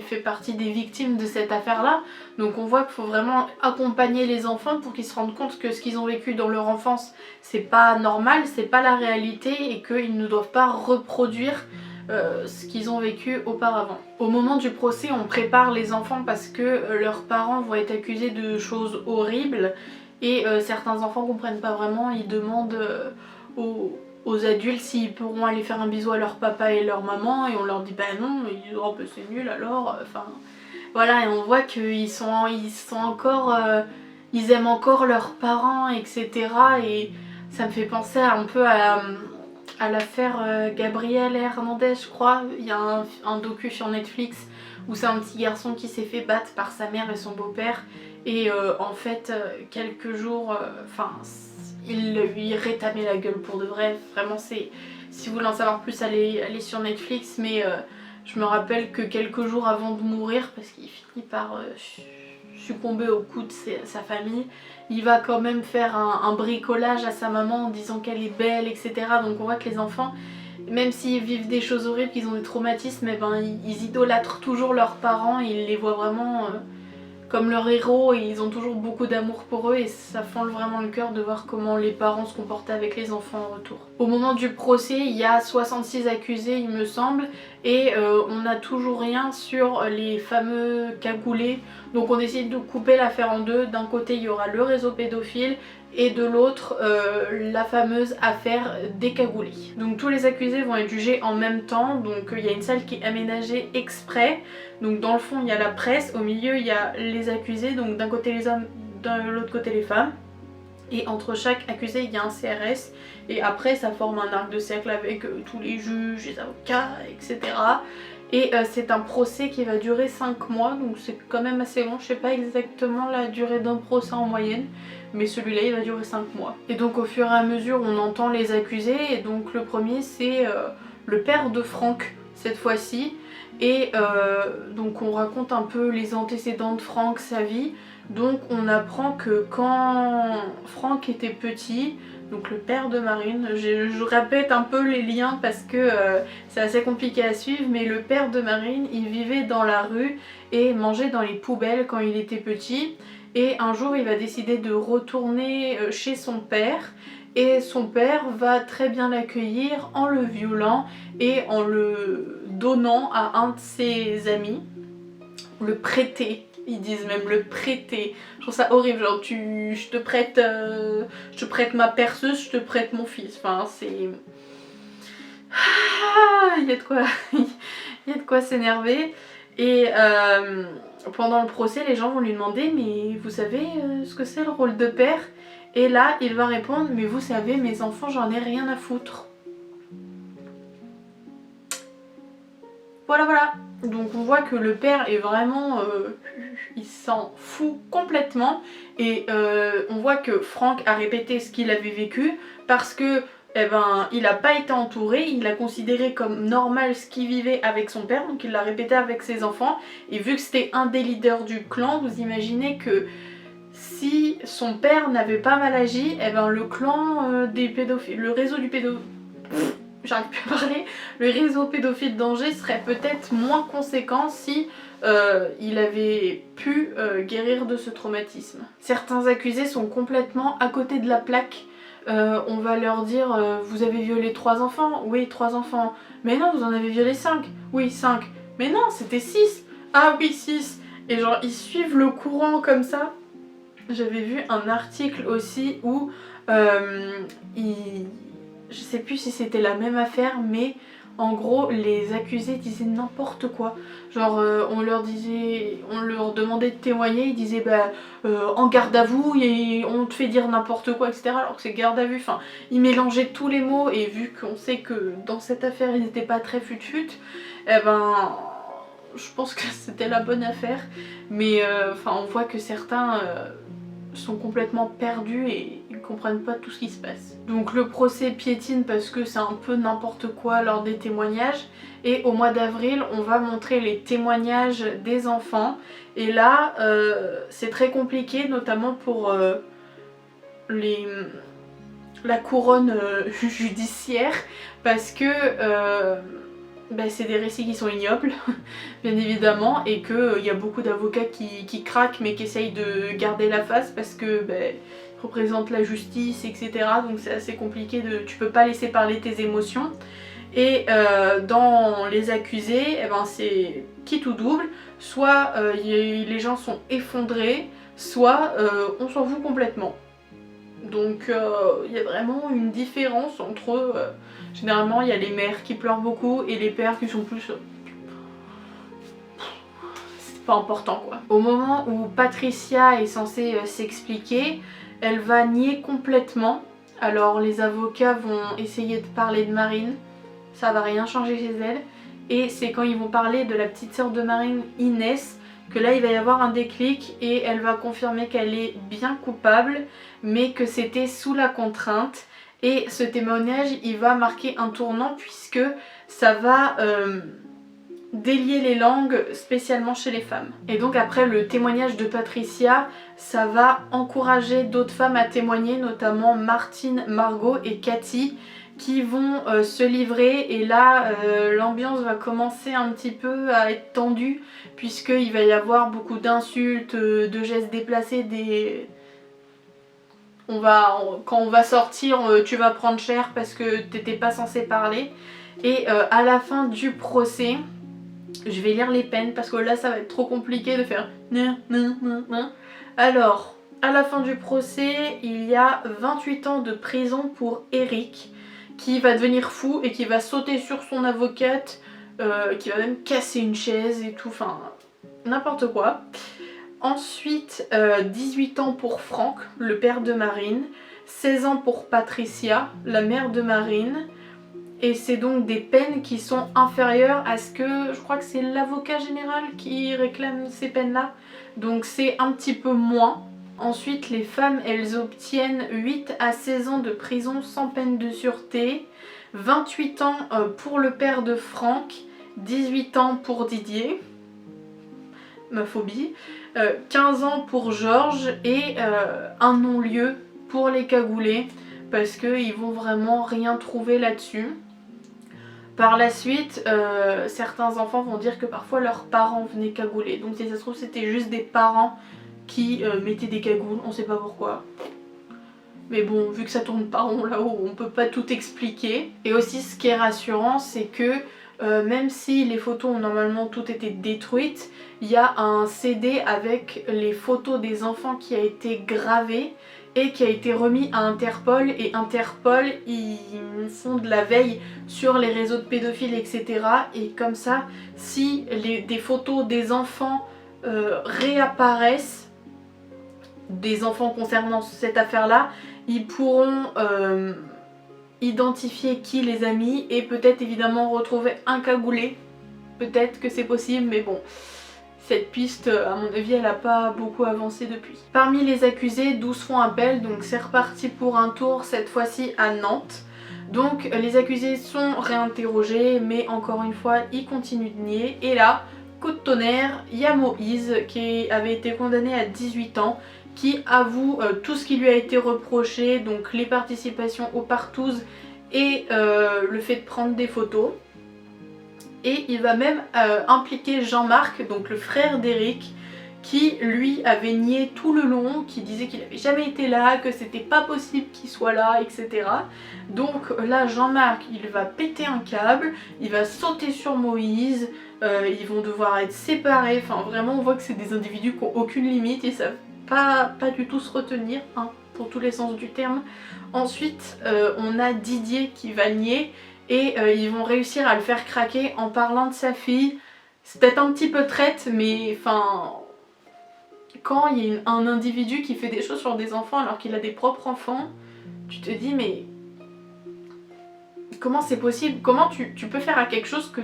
fait partie des victimes de cette affaire là. Donc on voit qu'il faut vraiment accompagner les enfants pour qu'ils se rendent compte que ce qu'ils ont vécu dans leur enfance c'est pas normal, c'est pas la réalité et qu'ils ne doivent pas reproduire ce qu'ils ont vécu auparavant. Au moment du procès, on prépare les enfants parce que leurs parents vont être accusés de choses horribles et certains enfants comprennent pas vraiment, ils demandent aux adultes s'ils pourront aller faire un bisou à leur papa et leur maman et on leur dit bah non, ils disent oh bah c'est nul alors, enfin voilà, et on voit qu'ils sont encore, ils aiment encore leurs parents, etc. Et ça me fait penser un peu à l'affaire Gabriel Hernandez, je crois. Il y a un docu sur Netflix où c'est un petit garçon qui s'est fait battre par sa mère et son beau-père et en fait quelques jours, il lui rétamait la gueule pour de vrai. Vraiment, c'est, si vous voulez en savoir plus, allez sur Netflix, mais je me rappelle que quelques jours avant de mourir, parce qu'il finit par succomber au coup de sa famille, il va quand même faire un bricolage à sa maman en disant qu'elle est belle, etc. Donc on voit que les enfants, même s'ils vivent des choses horribles, qu'ils ont des traumatismes, eh ben, ils idolâtrent toujours leurs parents et ils les voient vraiment comme leurs héros et ils ont toujours beaucoup d'amour pour eux et ça fend vraiment le cœur de voir comment les parents se comportaient avec les enfants en retour. Au moment du procès, il y a 66 accusés il me semble et on n'a toujours rien sur les fameux cagoulés. Donc on décide de couper l'affaire en deux. D'un côté il y aura le réseau pédophile et de l'autre la fameuse affaire des cagoulés. Donc tous les accusés vont être jugés en même temps, donc il y a une salle qui est aménagée exprès. Donc dans le fond il y a la presse, au milieu il y a les accusés, donc d'un côté les hommes, de l'autre côté les femmes. Et entre chaque accusé il y a un CRS et après ça forme un arc de cercle avec tous les juges, les avocats, etc. Et c'est un procès qui va durer 5 mois, donc c'est quand même assez long. Je sais pas exactement la durée d'un procès en moyenne, mais celui-là il va durer 5 mois. Et donc au fur et à mesure on entend les accusés, et donc le premier c'est le père de Franck cette fois-ci. Et donc on raconte un peu les antécédents de Franck, sa vie. Donc on apprend que quand Franck était petit, donc le père de Marine, je répète un peu les liens parce que c'est assez compliqué à suivre, mais le père de Marine, il vivait dans la rue et mangeait dans les poubelles quand il était petit. Et un jour il va décider de retourner chez son père. Et son père va très bien l'accueillir en le violant et en le donnant à un de ses amis, le prêter. Ils disent même le prêter. Je trouve ça horrible, genre je te prête ma perceuse, je te prête mon fils. Enfin c'est... Il y a de quoi, il y a de quoi s'énerver. Et pendant le procès, les gens vont lui demander mais vous savez ce que c'est le rôle de père? Et là, il va répondre mais vous savez mes enfants j'en ai rien à foutre. Voilà voilà. Donc on voit que le père est vraiment... il s'en fout complètement. Et on voit que Franck a répété ce qu'il avait vécu parce que eh ben, il n'a pas été entouré, il a considéré comme normal ce qu'il vivait avec son père, donc il l'a répété avec ses enfants. Et vu que c'était un des leaders du clan, vous imaginez que si son père n'avait pas mal agi, eh ben, le clan des pédophiles, le réseau du pédophile... J'arrive plus à parler, le réseau pédophile d'Angers serait peut-être moins conséquent si il avait pu guérir de ce traumatisme. Certains accusés sont complètement à côté de la plaque. On va leur dire vous avez violé 3 enfants? Oui, 3 enfants. Mais non, vous en avez violé 5. Oui, 5. Mais non, c'était 6. Ah oui, 6. Et genre ils suivent le courant comme ça. J'avais vu un article aussi où je sais plus si c'était la même affaire, mais en gros les accusés disaient n'importe quoi. Genre on leur demandait de témoigner, ils disaient bah en garde à vous et on te fait dire n'importe quoi, etc. Alors que c'est garde à vue, enfin ils mélangeaient tous les mots et vu qu'on sait que dans cette affaire ils n'étaient pas très fut-fut, eh ben je pense que c'était la bonne affaire, mais enfin on voit que certains sont complètement perdus et ils comprennent pas tout ce qui se passe. Donc le procès piétine parce que c'est un peu n'importe quoi lors des témoignages, et au mois d'avril on va montrer les témoignages des enfants, et là c'est très compliqué, notamment pour la couronne judiciaire, parce que c'est des récits qui sont ignobles, bien évidemment, et qu'il y a beaucoup d'avocats qui craquent mais qui essayent de garder la face parce que ils représentent la justice, etc. Donc c'est assez compliqué, tu peux pas laisser parler tes émotions. Et dans les accusés, c'est quitte ou double, soit les gens sont effondrés, soit on s'en fout complètement. Donc il y a vraiment une différence entre... généralement il y a les mères qui pleurent beaucoup et les pères qui sont plus... c'est pas important quoi. Au moment où Patricia est censée s'expliquer, elle va nier complètement. Alors les avocats vont essayer de parler de Marine, ça va rien changer chez elle. Et c'est quand ils vont parler de la petite sœur de Marine, Inès, que là il va y avoir un déclic et elle va confirmer qu'elle est bien coupable, mais que c'était sous la contrainte. Et ce témoignage il va marquer un tournant puisque ça va délier les langues, spécialement chez les femmes. Et donc après le témoignage de Patricia, ça va encourager d'autres femmes à témoigner, notamment Martine, Margot et Cathy, qui vont se livrer, et là l'ambiance va commencer un petit peu à être tendue puisqu'il va y avoir beaucoup d'insultes, de gestes déplacés, quand on va sortir tu vas prendre cher parce que t'étais pas censé parler. Et à la fin du procès, je vais lire les peines parce que là ça va être trop compliqué de faire alors à la fin du procès il y a 28 ans de prison pour Eric, qui va devenir fou et qui va sauter sur son avocate, qui va même casser une chaise et tout, enfin n'importe quoi. Ensuite 18 ans pour Franck, le père de Marine, 16 ans pour Patricia, la mère de Marine, et c'est donc des peines qui sont inférieures à ce que, je crois que c'est l'avocat général qui réclame ces peines là, donc c'est un petit peu moins. Ensuite les femmes elles obtiennent 8 à 16 ans de prison sans peine de sûreté, 28 ans pour le père de Franck, 18 ans pour Didier, ma phobie, 15 ans pour Georges et un non-lieu pour les cagoulés parce qu'ils vont vraiment rien trouver là-dessus. Par la suite, certains enfants vont dire que parfois leurs parents venaient cagouler, donc si ça se trouve c'était juste des parents qui mettaient des cagoules, on sait pas pourquoi. Mais bon, vu que ça tourne pas rond là-haut, on peut pas tout expliquer. Et aussi ce qui est rassurant, c'est que même si les photos ont normalement toutes été détruites, il y a un CD avec les photos des enfants qui a été gravé et qui a été remis à Interpol, et Interpol ils font de la veille sur les réseaux de pédophiles, etc. Et comme ça, si des photos des enfants réapparaissent, des enfants concernant cette affaire là, ils pourront identifier qui les a mis et peut-être évidemment retrouver un cagoulé. Peut-être que c'est possible, mais bon, cette piste à mon avis elle n'a pas beaucoup avancé depuis. Parmi les accusés, 12 font appel, donc c'est reparti pour un tour cette fois-ci à Nantes. Donc les accusés sont réinterrogés, mais encore une fois ils continuent de nier. Et là, coup de tonnerre, il y a Moïse qui avait été condamné à 18 ans, qui avoue tout ce qui lui a été reproché, donc les participations aux partous et le fait de prendre des photos. Et il va même impliquer Jean-Marc, donc le frère d'Eric, qui lui avait nié tout le long, qui disait qu'il n'avait jamais été là, que c'était pas possible qu'il soit là, etc. Donc là Jean-Marc il va péter un câble, il va sauter sur Moïse, ils vont devoir être séparés, enfin vraiment on voit que c'est des individus qui n'ont aucune limite et savent pas du tout se retenir, hein, pour tous les sens du terme. Ensuite on a Didier qui va nier, et ils vont réussir à le faire craquer en parlant de sa fille. C'est peut-être un petit peu traite, mais enfin, quand il y a un individu qui fait des choses sur des enfants alors qu'il a des propres enfants, tu te dis mais comment c'est possible? Comment tu peux faire à quelque chose que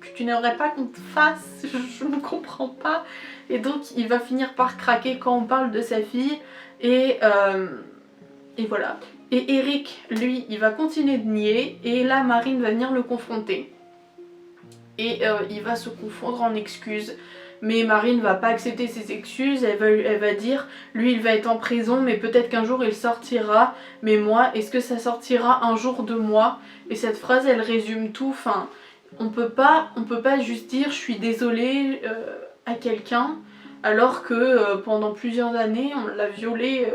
que tu n'aimerais pas qu'on te fasse, je ne comprends pas. Et donc il va finir par craquer quand on parle de sa fille et voilà. Et Eric, lui, il va continuer de nier et là Marine va venir le confronter. Et il va se confondre en excuses. Mais Marine va pas accepter ses excuses, elle va dire, lui il va être en prison mais peut-être qu'un jour il sortira, mais moi, est-ce que ça sortira un jour de moi? Et cette phrase elle résume tout, enfin, on peut pas juste dire je suis désolée à quelqu'un alors que pendant plusieurs années on l'a violée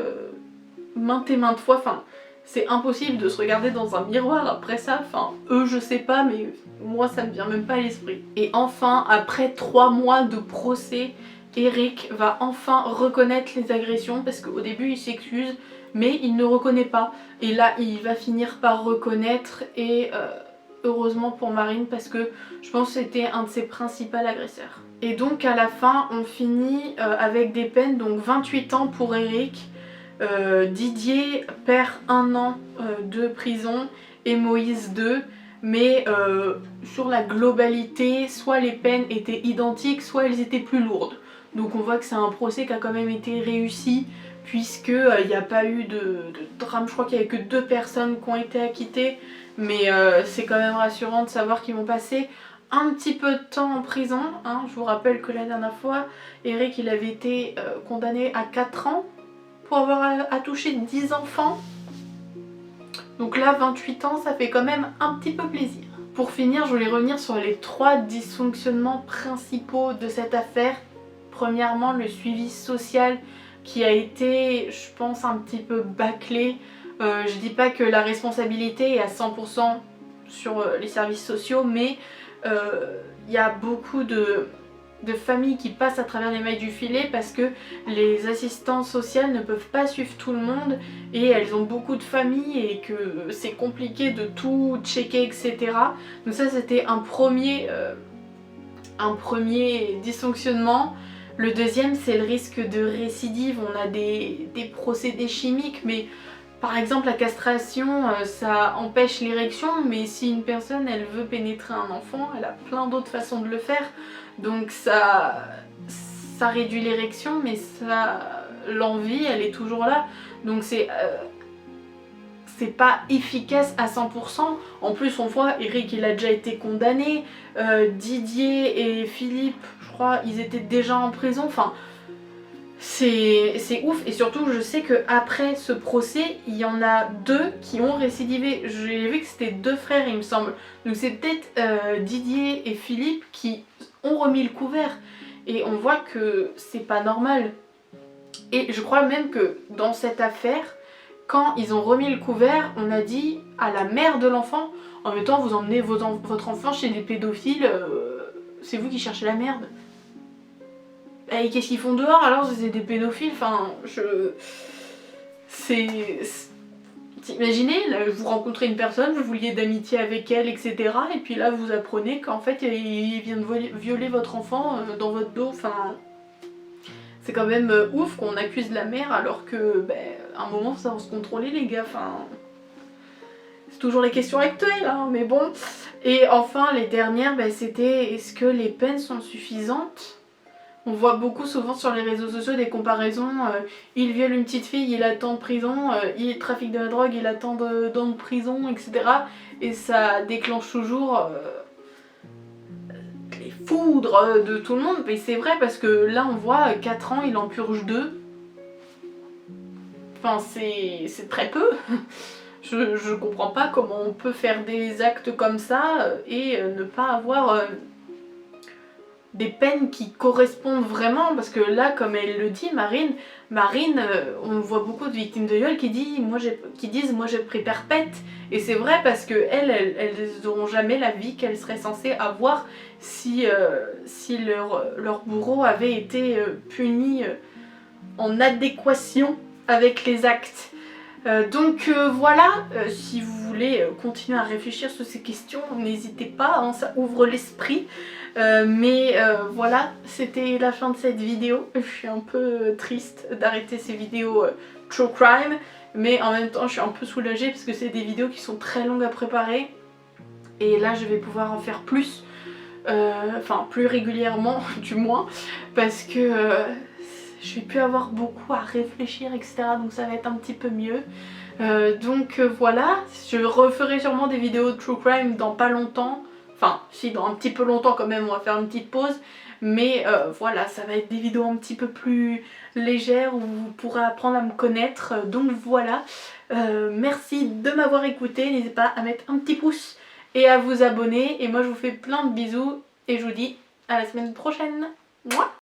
maintes et maintes fois, enfin c'est impossible de se regarder dans un miroir après ça, enfin eux je sais pas mais moi ça me vient même pas à l'esprit. Et enfin après 3 mois de procès, Eric va enfin reconnaître les agressions parce qu'au début il s'excuse mais il ne reconnaît pas. Et là il va finir par reconnaître et heureusement pour Marine parce que je pense que c'était un de ses principaux agresseurs. Et donc à la fin on finit avec des peines, donc 28 ans pour Eric. Didier perd 1 an de prison et Moïse 2, mais sur la globalité, soit les peines étaient identiques, soit elles étaient plus lourdes. Donc on voit que c'est un procès qui a quand même été réussi, puisque il n'y a pas eu de drame, je crois qu'il n'y avait que 2 personnes qui ont été acquittées, mais c'est quand même rassurant de savoir qu'ils vont passer un petit peu de temps en prison. Hein. Je vous rappelle que la dernière fois, Eric il avait été condamné à 4 ans pour avoir touché 10 enfants. Donc là 28 ans ça fait quand même un petit peu plaisir. Pour finir je voulais revenir sur les 3 dysfonctionnements principaux de cette affaire. Premièrement le suivi social qui a été je pense un petit peu bâclé. Je dis pas que la responsabilité est à 100% sur les services sociaux mais il y a beaucoup de familles qui passent à travers les mailles du filet parce que les assistantes sociales ne peuvent pas suivre tout le monde et elles ont beaucoup de familles et que c'est compliqué de tout checker, etc. Donc ça c'était un premier dysfonctionnement. Le deuxième c'est le risque de récidive. On a des procédés chimiques mais par exemple la castration ça empêche l'érection mais si une personne elle veut pénétrer un enfant elle a plein d'autres façons de le faire. Donc ça réduit l'érection mais l'envie elle est toujours là. Donc c'est pas efficace à 100%. En plus on voit Eric il a déjà été condamné, Didier et Philippe je crois ils étaient déjà en prison. Enfin c'est ouf et surtout je sais qu'après ce procès il y en a 2 qui ont récidivé. J'ai vu que c'était 2 frères il me semble. Donc c'est peut-être Didier et Philippe qui ont remis le couvert et on voit que c'est pas normal. Et je crois même que dans cette affaire quand ils ont remis le couvert on a dit à la mère de l'enfant en même temps vous emmenez votre enfant chez des pédophiles, c'est vous qui cherchez la merde. Et qu'est-ce qu'ils font dehors alors? C'est des pédophiles, enfin imaginez, là, vous rencontrez une personne, vous vouliez d'amitié avec elle, etc. Et puis là vous apprenez qu'en fait il vient de violer votre enfant dans votre dos, enfin c'est quand même ouf qu'on accuse la mère alors que à un moment ça va se contrôler les gars, enfin c'est toujours les questions actuelles hein, mais bon. Et enfin les dernières c'était est-ce que les peines sont suffisantes? On voit beaucoup souvent sur les réseaux sociaux des comparaisons, il viole une petite fille, il attend de prison, il trafique de la drogue, il attend ans de prison, etc. Et ça déclenche toujours les foudres de tout le monde. Mais c'est vrai parce que là on voit 4 ans, il en purge 2. Enfin c'est très peu. Je comprends pas comment on peut faire des actes comme ça et ne pas avoir des peines qui correspondent vraiment, parce que là comme elle le dit Marine, on voit beaucoup de victimes de viol qui disent moi j'ai pris perpète, et c'est vrai parce que elles n'auront jamais la vie qu'elles seraient censées avoir si leur bourreau avait été puni en adéquation avec les actes. Donc voilà, si vous voulez continuer à réfléchir sur ces questions, n'hésitez pas, hein, ça ouvre l'esprit. Mais voilà, c'était la fin de cette vidéo. Je suis un peu triste d'arrêter ces vidéos true crime, mais en même temps je suis un peu soulagée parce que c'est des vidéos qui sont très longues à préparer et là je vais pouvoir en faire plus. enfin plus régulièrement du moins, parce que je vais plus avoir beaucoup à réfléchir, etc. Donc ça va être un petit peu mieux. Donc voilà, je referai sûrement des vidéos de True Crime dans pas longtemps. Enfin, si, dans un petit peu longtemps quand même, on va faire une petite pause. Mais voilà, ça va être des vidéos un petit peu plus légères où vous pourrez apprendre à me connaître. Donc voilà, merci de m'avoir écouté. N'hésitez pas à mettre un petit pouce et à vous abonner. Et moi, je vous fais plein de bisous et je vous dis à la semaine prochaine. Mouah.